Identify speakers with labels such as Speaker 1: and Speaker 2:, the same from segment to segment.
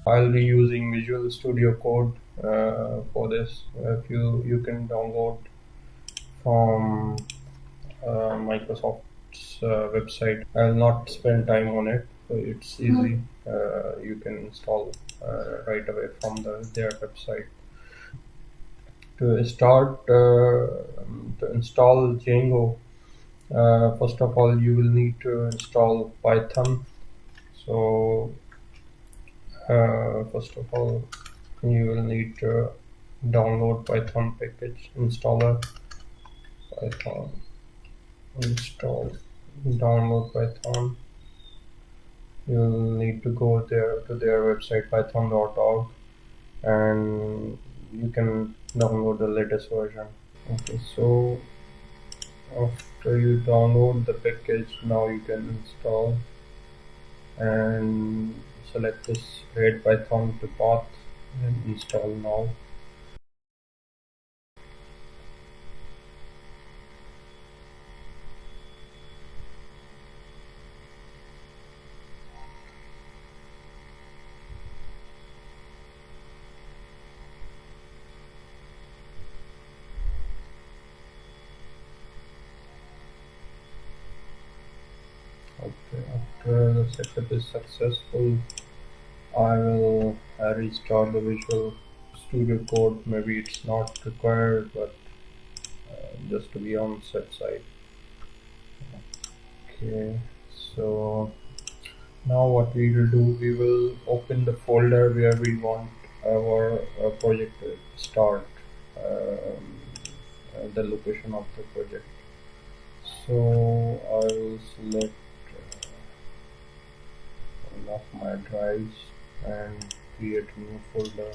Speaker 1: I'll be using Visual Studio Code for this. If you can download from Microsoft's website. I'll not spend time on it, so it's easy. You can install right away from their website. To start to install Django, first of all you will need to install Python. So first of all you will need to download Python package installer. Python install, download Python. You'll need to go there to their website python.org, and you can download the latest version. Okay, so after you download the package, now you can install and select this add Python to path and install now. Okay, after the setup is successful, I will restart the Visual Studio Code. Maybe it's not required, but just to be on safe side. Okay, so now what we will do, we will open the folder where we want our project to start, the location of the project. So I will select one of my drives and create a new folder,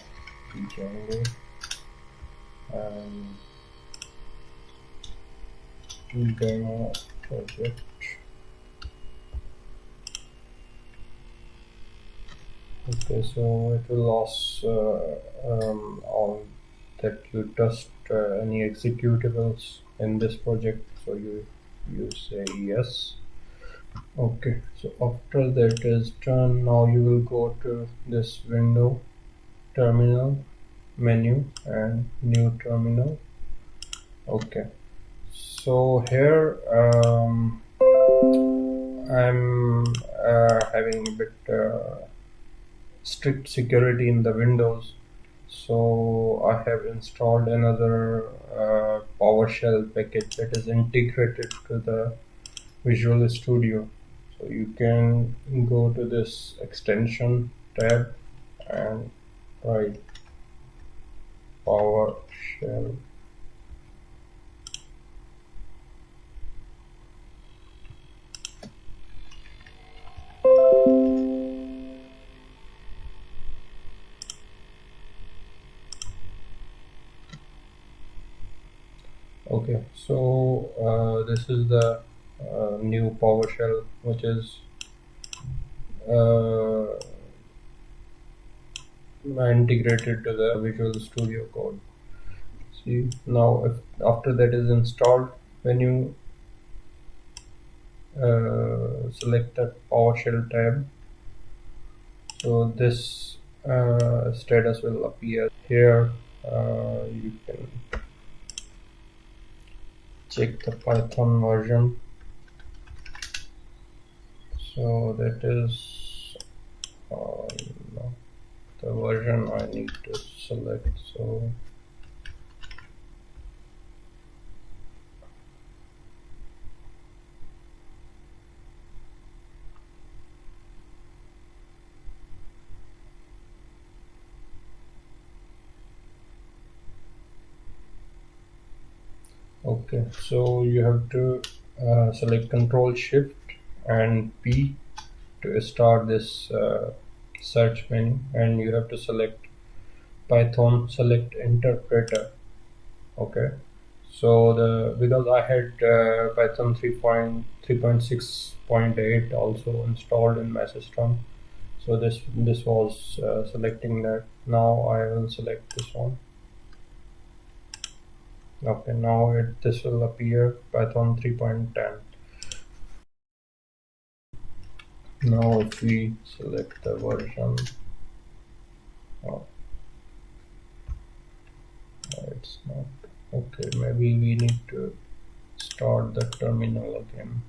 Speaker 1: Django, and demo project. Okay, so it will ask all that you test any executables in this project, so you say yes. Okay, so after that is done, now you will go to this window, terminal menu, and new terminal. Okay, so here I'm having a bit strict security in the Windows, so I have installed another PowerShell package that is integrated to the Visual Studio. So you can go to this extension tab and write PowerShell. Okay, so this is the new PowerShell, which is integrated to the Visual Studio Code. See, now if after that is installed, when you select the PowerShell tab, so this status will appear here. You can check the Python version. So that is no, the version I need to select. So okay, so you have to select Control Shift and P to start this search menu, and you have to select Python select interpreter. Okay, so because I had Python 3.6.8 also installed in my system, so this was selecting that. Now I will select this one. Okay, now this will appear Python 3.10. Now if we select the version, Oh, it's not. Okay, maybe we need to start the terminal again.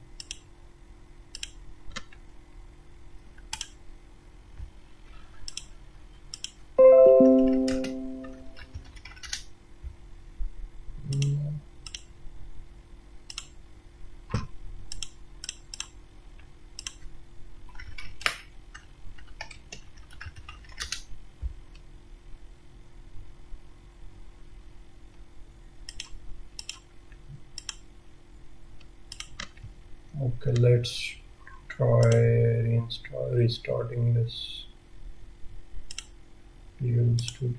Speaker 1: Okay, let's try restarting this Visual Studio.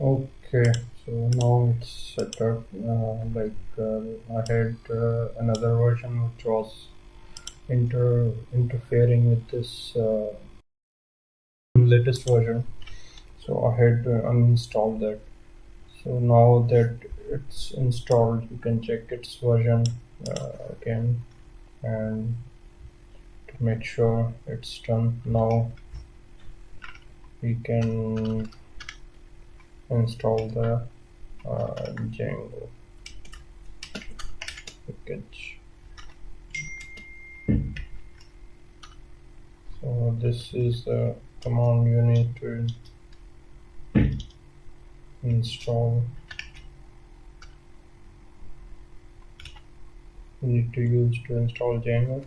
Speaker 1: Okay, so now it's set up. I had another version which was interfering with this latest version, so I had uninstalled that. So now that it's installed, you can check its version again and to make sure it's done. Now we can install the Django package. So this is the command you need to install. You need to use to install Django.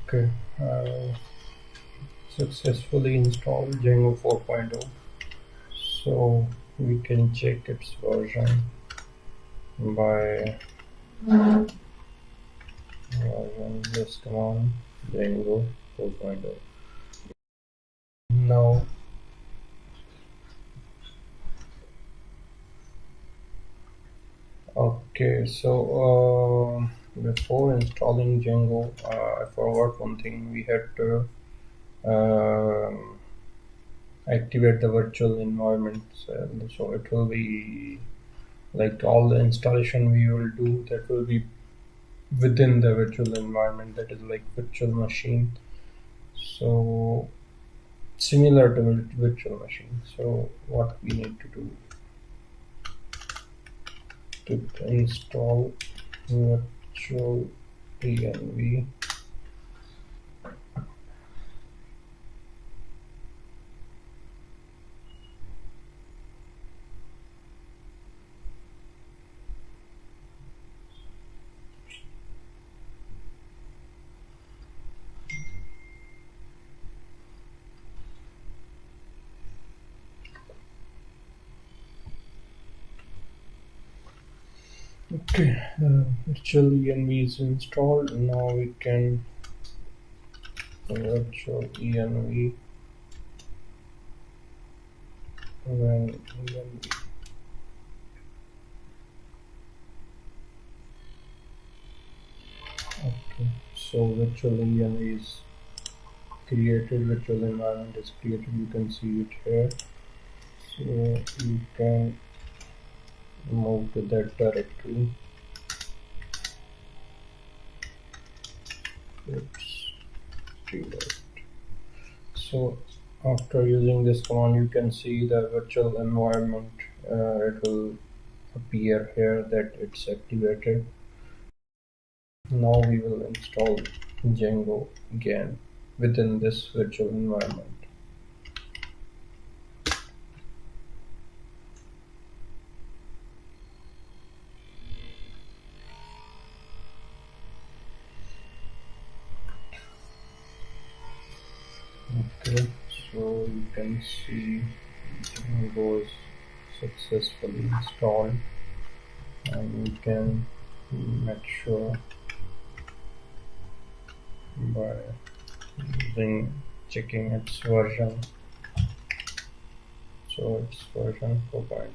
Speaker 1: Okay, successfully installed Django 4.0. So we can check its version by run this command Django 4.0. Now, okay, so before installing Django, I forgot one thing. We had to activate the virtual environment. So it will be like all the installation we will do, that will be within the virtual environment, that is like virtual machine. So similar to virtual machine. So what we need to do to install virtual venv. Okay, virtual env is installed. Now we can virtual env run env. Okay, so virtual env is created, virtual environment is created. You can see it here. So you can move to that directory. Let's do that. So after using this command, you can see the virtual environment. It will appear here that it's activated. Now we will install Django again within this virtual environment. Okay, so you can see Django is successfully installed, and you can make sure by checking its version. So it's version 4.0.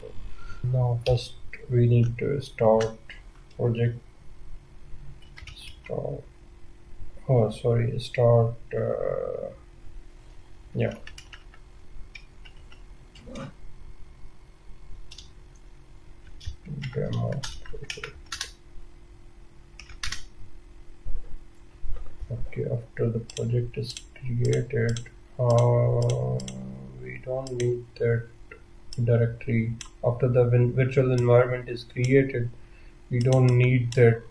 Speaker 1: Now first we need to start project. Start. Oh, sorry. Start. Yeah. Demo project. Okay. After the project is created, we don't need that directory. After the virtual environment is created, we don't need that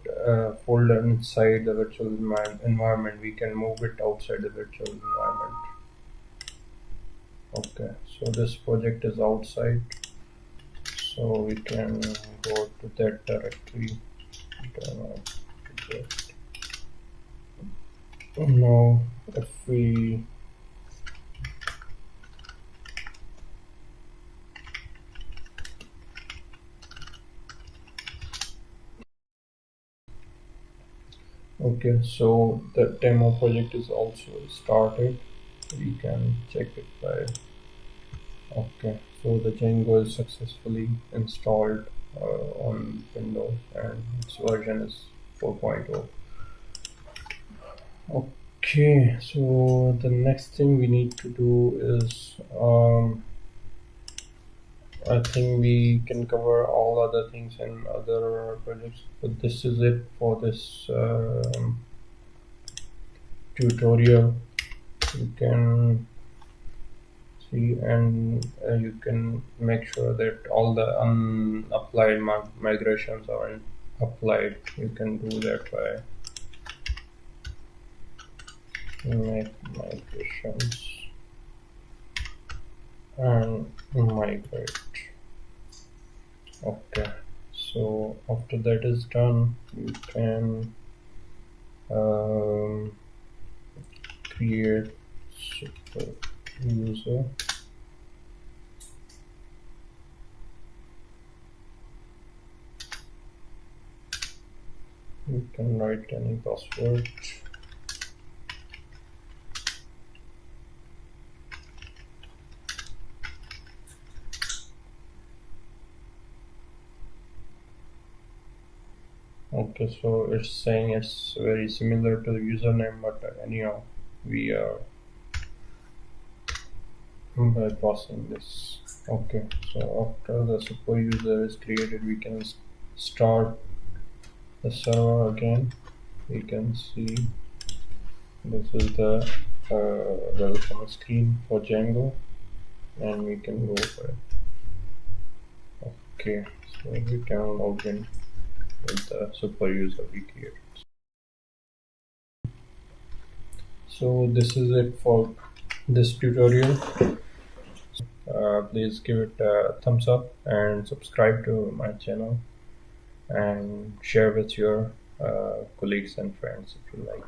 Speaker 1: folder inside the virtual environment. We can move it outside the virtual environment. Okay, so this project is outside, so we can go to that directory. Now if we okay, so the demo project is also started. We can check it by okay, so the Django is successfully installed on Windows, and its version is 4.0. Okay, so the next thing we need to do is I think we can cover all other things in other projects, but this is it for this tutorial. You can see, and you can make sure that all the unapplied migrations are applied. You can do that by make migrations and migrate. Okay, so after that is done, you can create super user. You can write any password. Okay, so it's saying it's very similar to the username, but anyhow, we are bypassing this. Okay, so after the super user is created, we can start the server again. We can see this is the welcome screen for Django, and we can go for it. Okay, so we can log in with the super user we created. So this is it for this tutorial. Please give it a thumbs up and subscribe to my channel, and share with your colleagues and friends if you like.